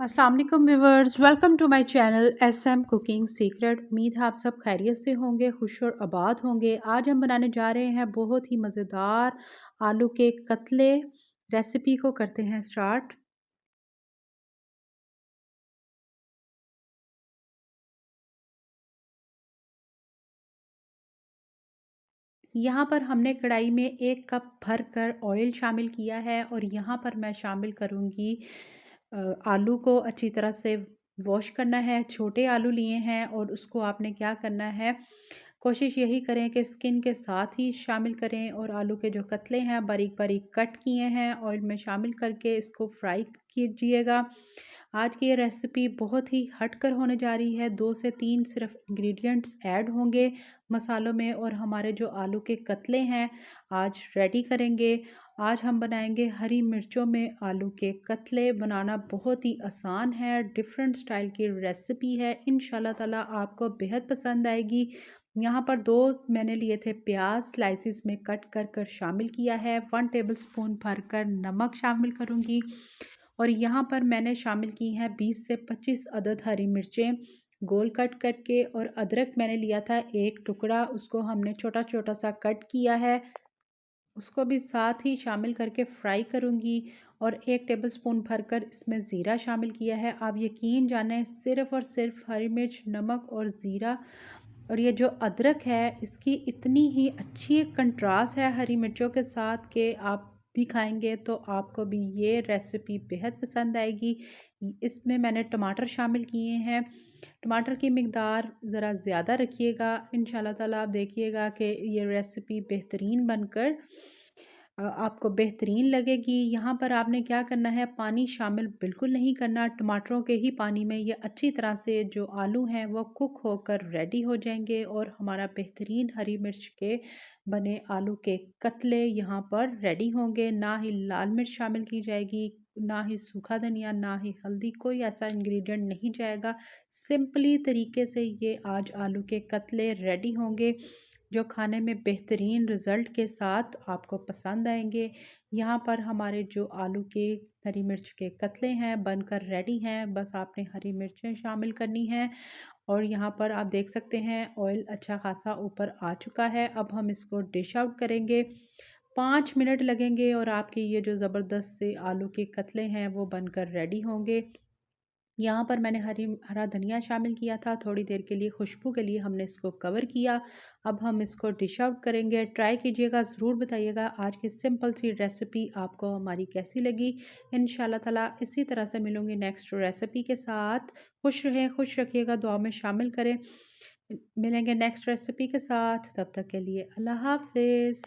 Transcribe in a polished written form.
अस्सलाम वालेकुम viewers, welcome to my channel SM cooking secret. उम्मीद है आप सब खैरियत से होंगे, खुश और आबाद होंगे। आज हम बनाने जा रहे हैं बहुत ही मज़ेदार आलू के कतले। रेसिपी को करते हैं स्टार्ट। यहाँ पर हमने कढ़ाई में 1 कप भर कर ऑयल शामिल किया है और यहाँ पर मैं शामिल करूँगी आलू को अच्छी तरह से वॉश करना है। छोटे आलू लिए हैं और उसको आपने क्या करना है, कोशिश यही करें कि स्किन के साथ ही शामिल करें। और आलू के जो कतले हैं बारीक बारीक कट किए हैं, ऑयल में शामिल करके इसको फ्राई कीजिएगा। आज की ये रेसिपी बहुत ही हटकर होने जा रही है। 2 से 3 सिर्फ इंग्रेडिएंट्स ऐड होंगे मसालों में और हमारे जो आलू के कतले हैं आज रेडी करेंगे। आज हम बनाएंगे हरी मिर्चों में आलू के कतले। बनाना बहुत ही आसान है, डिफरेंट स्टाइल की रेसिपी है। इंशाल्लाह ताला आपको बेहद पसंद आएगी। यहाँ पर 2 मैंने लिए थे प्याज, स्लाइसिस में कट कर कर शामिल किया है। 1 टेबलस्पून भरकर नमक शामिल करूँगी और यहाँ पर मैंने शामिल की हैं 20 से 25 अदद हरी मिर्चें गोल कट करके। और अदरक मैंने लिया था 1 टुकड़ा, उसको हमने छोटा छोटा सा कट किया है, उसको भी साथ ही शामिल करके फ्राई करूँगी। और 1 टेबलस्पून भरकर इसमें ज़ीरा शामिल किया है। आप यकीन जानें, सिर्फ़ और सिर्फ हरी मिर्च, नमक और ज़ीरा और ये जो अदरक है इसकी इतनी ही अच्छी एक कंट्रास्ट है हरी मिर्चों के साथ कि आप भी खाएंगे तो आपको भी ये रेसिपी बेहद पसंद आएगी। इसमें मैंने टमाटर शामिल किए हैं। टमाटर की मिकदार ज़रा ज़्यादा रखिएगा। इंशाल्लाह ताला आप देखिएगा कि ये रेसिपी बेहतरीन बनकर आपको बेहतरीन लगेगी। यहाँ पर आपने क्या करना है, पानी शामिल बिल्कुल नहीं करना। टमाटरों के ही पानी में ये अच्छी तरह से जो आलू हैं वो कुक होकर रेडी हो जाएंगे और हमारा बेहतरीन हरी मिर्च के बने आलू के कतले यहाँ पर रेडी होंगे। ना ही लाल मिर्च शामिल की जाएगी, ना ही सूखा धनिया, ना ही हल्दी, कोई ऐसा इंग्रेडिएंट नहीं जाएगा। सिंपली तरीके से ये आज आलू के कतले रेडी होंगे जो खाने में बेहतरीन रिज़ल्ट के साथ आपको पसंद आएंगे। यहाँ पर हमारे जो आलू के हरी मिर्च के कतले हैं बनकर रेडी हैं। बस आपने हरी मिर्चें शामिल करनी हैं और यहाँ पर आप देख सकते हैं ऑयल अच्छा खासा ऊपर आ चुका है। अब हम इसको डिश आउट करेंगे। 5 मिनट लगेंगे और आपके ये जो ज़बरदस्त से आलू के कतले हैं वो बनकर रेडी होंगे। यहाँ पर मैंने हरा धनिया शामिल किया था थोड़ी देर के लिए, खुशबू के लिए हमने इसको कवर किया। अब हम इसको डिश आउट करेंगे। ट्राई कीजिएगा, ज़रूर बताइएगा आज की सिंपल सी रेसिपी आपको हमारी कैसी लगी। इंशाल्लाह ताला इसी तरह से मिलूंगी नेक्स्ट रेसिपी के साथ। खुश रहें, खुश रखिएगा, दुआ में शामिल करें। मिलेंगे नेक्स्ट रेसिपी के साथ, तब तक के लिए अल्लाह हाफिज़।